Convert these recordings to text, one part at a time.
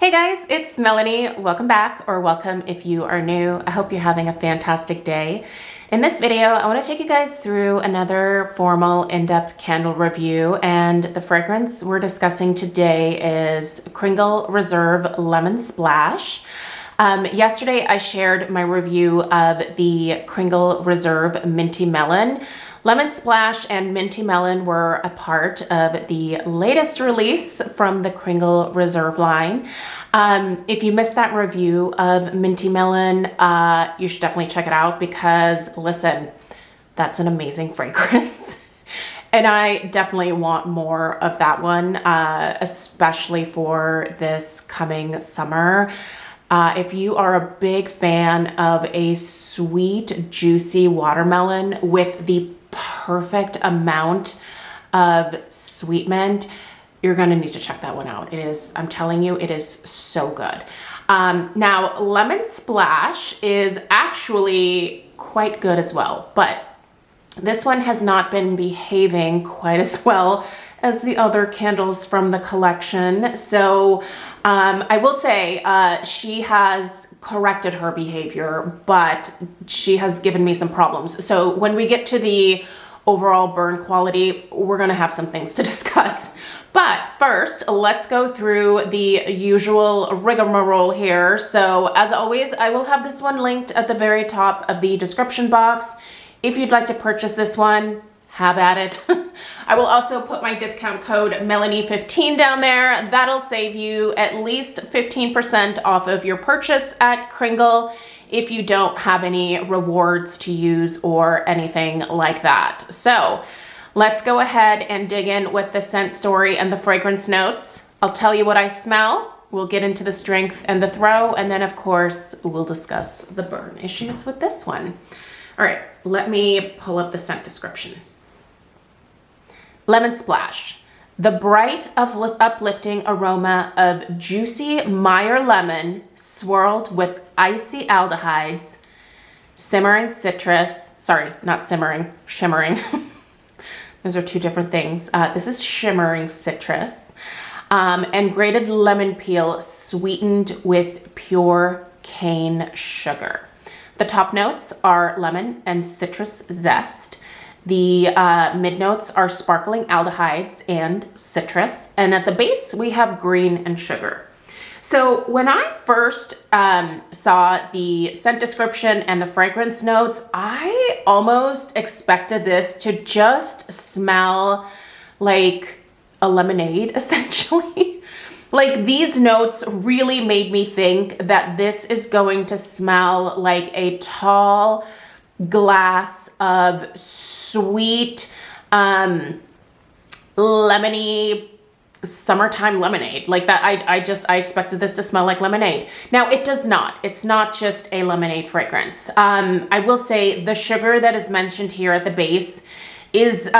Hey guys, it's Melanie. Welcome back, or welcome if you are new. I hope you're having a fantastic day. In this video, I want to take you guys through another formal in-depth candle review, and the fragrance we're discussing today is Kringle Reserve Lemon Splash. Yesterday I shared my review of the Kringle Reserve Minty Melon. Lemon Splash and Minty Melon were a part of the latest release from the Kringle Reserve line. If you missed that review of Minty Melon, you should definitely check it out because, listen, that's an amazing fragrance. And I definitely want more of that one, especially for this coming summer. If you are a big fan of a sweet, juicy watermelon with the perfect amount of sweet mint, you're gonna need to check that one out. It is, I'm telling you, it is so good. Now, Lemon Splash is actually quite good as well, but this one has not been behaving quite as well as the other candles from the collection. So I will say she has corrected her behavior, but she has given me some problems. So when we get to the overall burn quality, we're gonna have some things to discuss. But first, let's go through the usual rigmarole here. So as always, I will have this one linked at the very top of the description box. If you'd like to purchase this one, have at it. I will also put my discount code Melanie15 down there. That'll save you at least 15% off of your purchase at Kringle if you don't have any rewards to use or anything like that. So let's go ahead and dig in with the scent story and the fragrance notes. I'll tell you what I smell. We'll get into the strength and the throw, and then of course we'll discuss the burn issues with this one. All right, let me pull up the scent description. Lemon Splash, the bright, uplifting aroma of juicy Meyer lemon swirled with icy aldehydes, simmering citrus, sorry, not simmering, shimmering. Those are two different things. This is shimmering citrus, and grated lemon peel sweetened with pure cane sugar. The top notes are lemon and citrus zest. The mid notes are sparkling aldehydes and citrus. And at the base, we have green and sugar. So when I first saw the scent description and the fragrance notes, I almost expected this to just smell like a lemonade, essentially. Like, these notes really made me think that this is going to smell like a tall glass of sweet, lemony summertime lemonade. Like that, I expected this to smell like lemonade. Now, it does not. It's not just a lemonade fragrance. I will say the sugar that is mentioned here at the base is,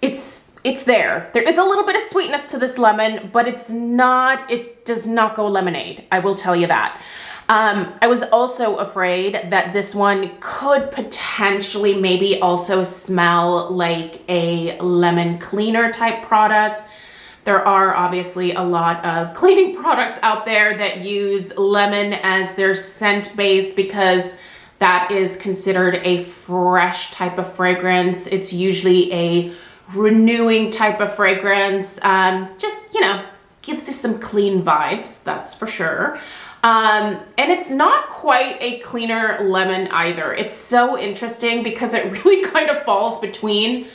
it's there. There is a little bit of sweetness to this lemon, but it does not go lemonade. I will tell you that. I was also afraid that this one could potentially maybe also smell like a lemon cleaner type product. There are obviously a lot of cleaning products out there that use lemon as their scent base because that is considered a fresh type of fragrance. It's usually a renewing type of fragrance. Just, you know, gives you some clean vibes, that's for sure. And it's not quite a cleaner lemon either. It's so interesting because it really kind of falls between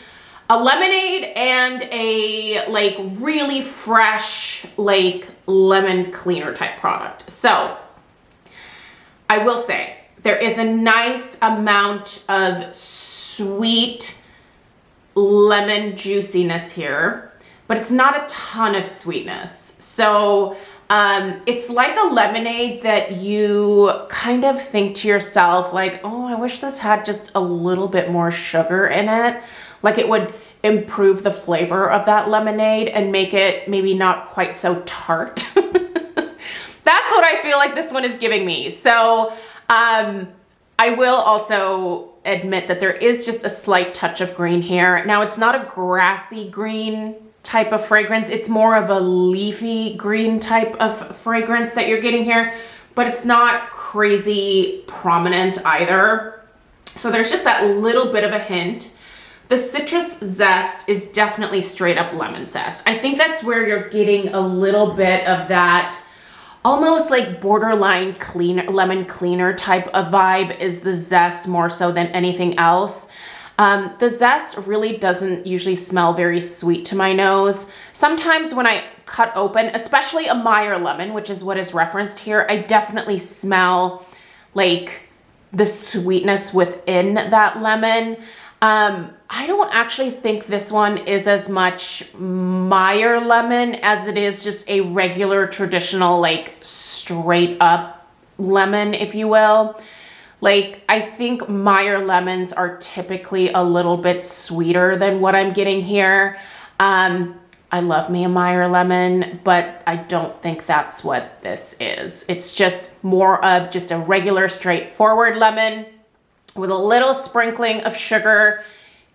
a lemonade and a like really fresh, like lemon cleaner type product. So I will say there is a nice amount of sweet lemon juiciness here, but it's not a ton of sweetness. So it's like a lemonade that you kind of think to yourself like, oh, I wish this had just a little bit more sugar in it. Like it would improve the flavor of that lemonade and make it maybe not quite so tart. That's what I feel like this one is giving me. So I will also admit that there is just a slight touch of green here. Now, it's not a grassy green type of fragrance. It's more of a leafy green type of fragrance that you're getting here, but it's not crazy prominent either. So there's just that little bit of a hint. The citrus zest is definitely straight up lemon zest. I think that's where you're getting a little bit of that almost like borderline lemon cleaner type of vibe is the zest more so than anything else. The zest really doesn't usually smell very sweet to my nose. Sometimes when I cut open, especially a Meyer lemon, which is what is referenced here, I definitely smell like the sweetness within that lemon. I don't actually think this one is as much Meyer lemon as it is just a regular traditional, like straight up lemon, if you will. Like, I think Meyer lemons are typically a little bit sweeter than what I'm getting here. I love me a Meyer lemon, but I don't think that's what this is. It's just more of just a regular straightforward lemon with a little sprinkling of sugar.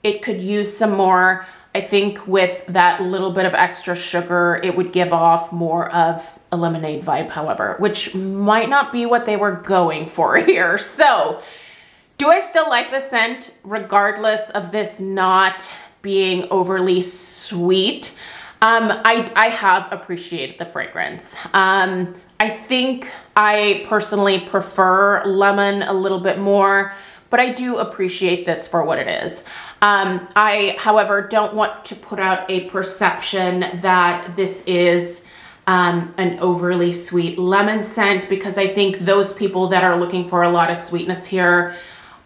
It could use some more. I think with that little bit of extra sugar, it would give off more of a lemonade vibe, however, which might not be what they were going for here. So, do I still like the scent regardless of this not being overly sweet? I have appreciated the fragrance. I think I personally prefer lemon a little bit more, but I do appreciate this for what it is. I, however, don't want to put out a perception that this is an overly sweet lemon scent, because I think those people that are looking for a lot of sweetness here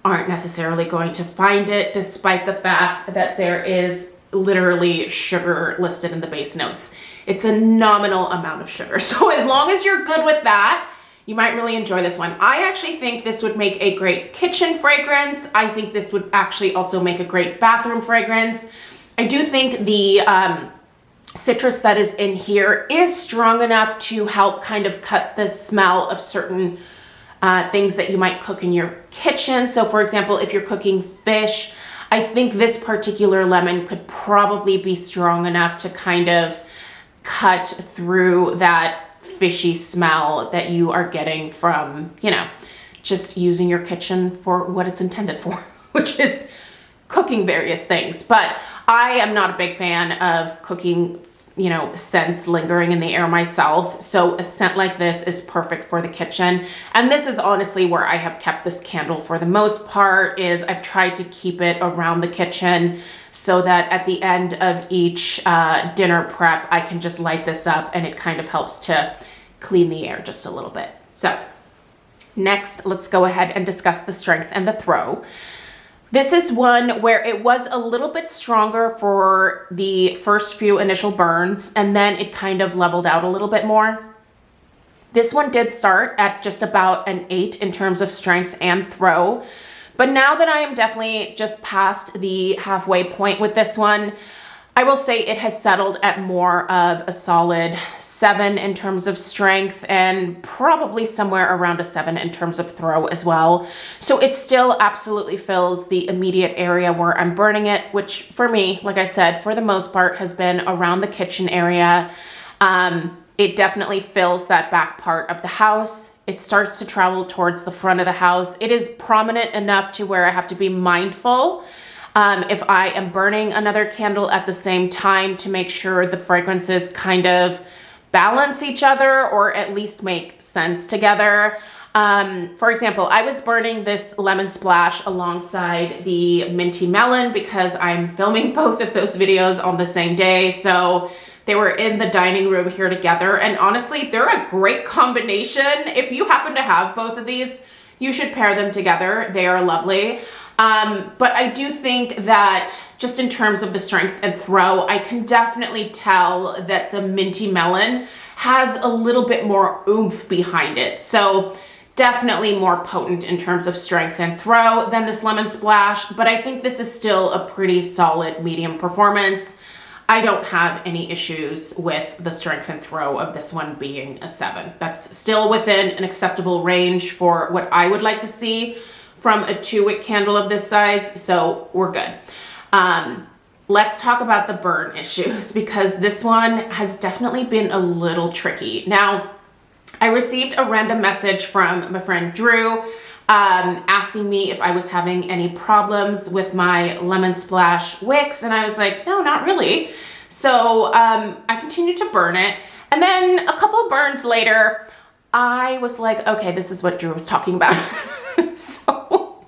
aren't necessarily going to find it, despite the fact that there is literally sugar listed in the base notes. It's a nominal amount of sugar. So as long as you're good with that, you might really enjoy this one. I actually think this would make a great kitchen fragrance. I think this would actually also make a great bathroom fragrance. I do think the citrus that is in here is strong enough to help kind of cut the smell of certain things that you might cook in your kitchen. So for example, if you're cooking fish, I think this particular lemon could probably be strong enough to kind of cut through that fishy smell that you are getting from, you know, just using your kitchen for what it's intended for, which is cooking various things. But I am not a big fan of cooking, you know, scents lingering in the air myself. So a scent like this is perfect for the kitchen. And this is honestly where I have kept this candle for the most part, is I've tried to keep it around the kitchen so that at the end of each dinner prep, I can just light this up and it kind of helps to clean the air just a little bit. So next, let's go ahead and discuss the strength and the throw. This is one where it was a little bit stronger for the first few initial burns, and then it kind of leveled out a little bit more. This one did start at just about an 8 in terms of strength and throw, but now that I am definitely just past the halfway point with this one, I will say it has settled at more of a solid 7 in terms of strength, and probably somewhere around a 7 in terms of throw as well. So it still absolutely fills the immediate area where I'm burning it, which for me, like I said, for the most part has been around the kitchen area. It definitely fills that back part of the house. It starts to travel towards the front of the house. It is prominent enough to where I have to be mindful if I am burning another candle at the same time, to make sure the fragrances kind of balance each other or at least make sense together. For example, I was burning this lemon splash alongside the minty melon because I'm filming both of those videos on the same day. So they were in the dining room here together, and honestly, they're a great combination. If you happen to have both of these, you should pair them together. They are lovely. But I do think that just in terms of the strength and throw, I can definitely tell that the minty melon has a little bit more oomph behind it. So definitely more potent in terms of strength and throw than this lemon splash, but I think this is still a pretty solid medium performance. I don't have any issues with the strength and throw of this one being a 7. That's still within an acceptable range for what I would like to see from a 2-wick candle of this size, so we're good. let's talk about the burn issues, because this one has definitely been a little tricky. Now, I received a random message from my friend Drew asking me if I was having any problems with my Lemon Splash wicks, and I was like, no, not really. So I continued to burn it, and then a couple burns later, I was like, okay, this is what Drew was talking about. So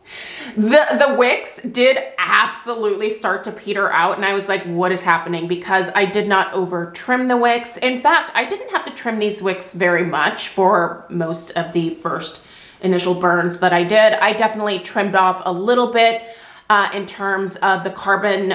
the wicks did absolutely start to peter out, and I was like, what is happening? Because I did not over trim the wicks. In fact, I didn't have to trim these wicks very much for most of the first initial burns that I did. I definitely trimmed off a little bit in terms of the carbon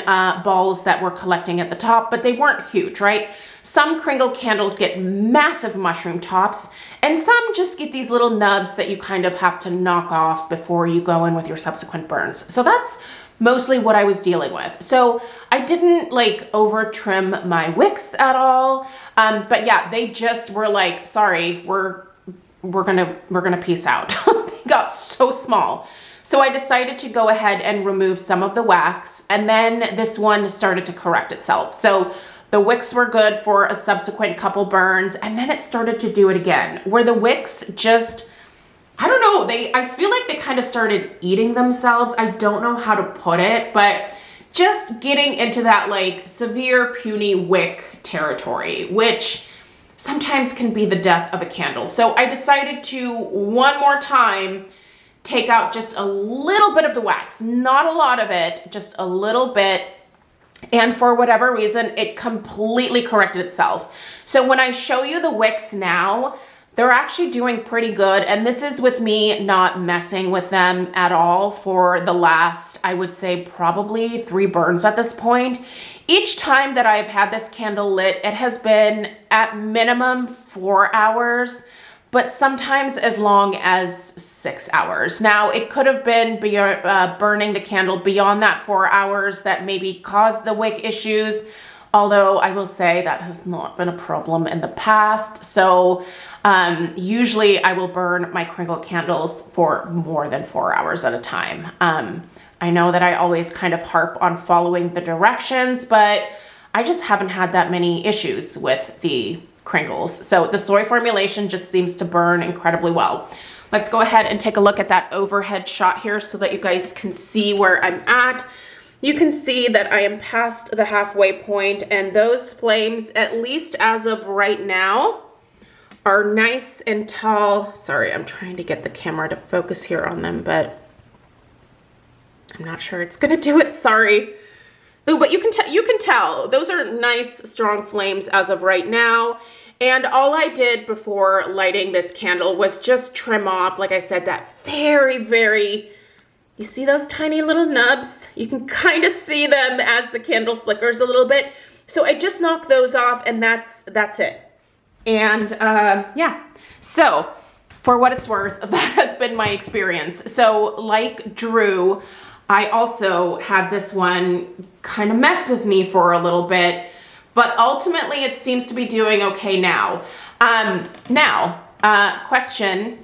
balls that were collecting at the top, but they weren't huge, right? Some Kringle candles get massive mushroom tops, and some just get these little nubs that you kind of have to knock off before you go in with your subsequent burns. So that's mostly what I was dealing with. So I didn't like over trim my wicks at all. But yeah, they just were like, sorry, we're gonna peace out. They got so small. So I decided to go ahead and remove some of the wax, and then this one started to correct itself. So the wicks were good for a subsequent couple burns, and then it started to do it again, where the wicks just, I don't know, I feel like they kind of started eating themselves. I don't know how to put it, but just getting into that like severe puny wick territory, which sometimes can be the death of a candle. So I decided to one more time take out just a little bit of the wax, not a lot of it, just a little bit. And for whatever reason, it completely corrected itself. So when I show you the wicks now, they're actually doing pretty good. And this is with me not messing with them at all for the last, I would say probably 3 burns at this point. Each time that I've had this candle lit, it has been at minimum 4 hours, but sometimes as long as 6 hours. Now, it could have been burning the candle beyond that 4 hours that maybe caused the wick issues, although I will say that has not been a problem in the past. So usually I will burn my Kringle candles for more than 4 hours at a time. I know that I always kind of harp on following the directions, but I just haven't had that many issues with the Kringles. So the soy formulation just seems to burn incredibly well. Let's go ahead and take a look at that overhead shot here so that you guys can see where I'm at. You can see that I am past the halfway point, and those flames, at least as of right now, are nice and tall. Sorry, I'm trying to get the camera to focus here on them, but I'm not sure it's gonna do it, sorry. Ooh, but you can tell those are nice, strong flames as of right now. And all I did before lighting this candle was just trim off, like I said, that very, very, you see those tiny little nubs? You can kind of see them as the candle flickers a little bit. So I just knocked those off, and that's it. And yeah, so for what it's worth, that has been my experience. So like Drew, I also had this one kind of mess with me for a little bit, but ultimately it seems to be doing okay now. Question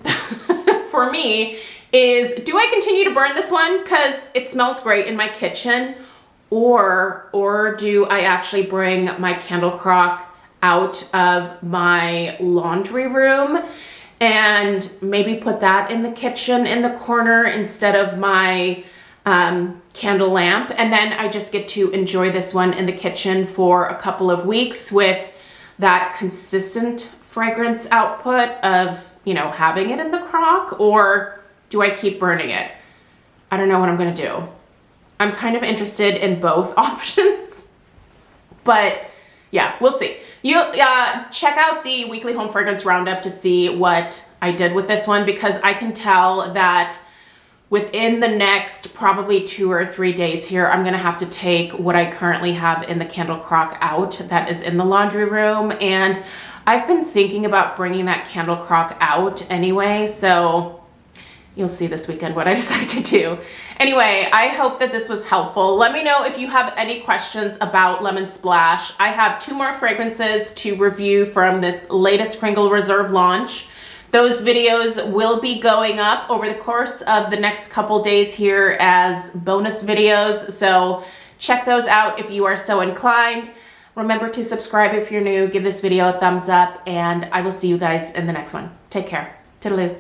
for me is, do I continue to burn this one because it smells great in my kitchen, or do I actually bring my candle crock out of my laundry room and maybe put that in the kitchen in the corner instead of my candle lamp, and then I just get to enjoy this one in the kitchen for a couple of weeks with that consistent fragrance output of, you know, having it in the crock? Or do I keep burning it? I don't know what I'm gonna do. I'm kind of interested in both options, but yeah, we'll see. You check out the weekly home fragrance roundup to see what I did with this one, because I can tell that within the next probably 2 or 3 days here, I'm gonna have to take what I currently have in the candle crock out that is in the laundry room. And I've been thinking about bringing that candle crock out anyway, so you'll see this weekend what I decide to do. Anyway, I hope that this was helpful. Let me know if you have any questions about Lemon Splash. I have 2 more fragrances to review from this latest Kringle Reserve launch. Those videos will be going up over the course of the next couple days here as bonus videos, so Check those out if you are so inclined. Remember to subscribe if you're new, give this video a thumbs up, and I will see you guys in the next one. Take care. Toodaloo.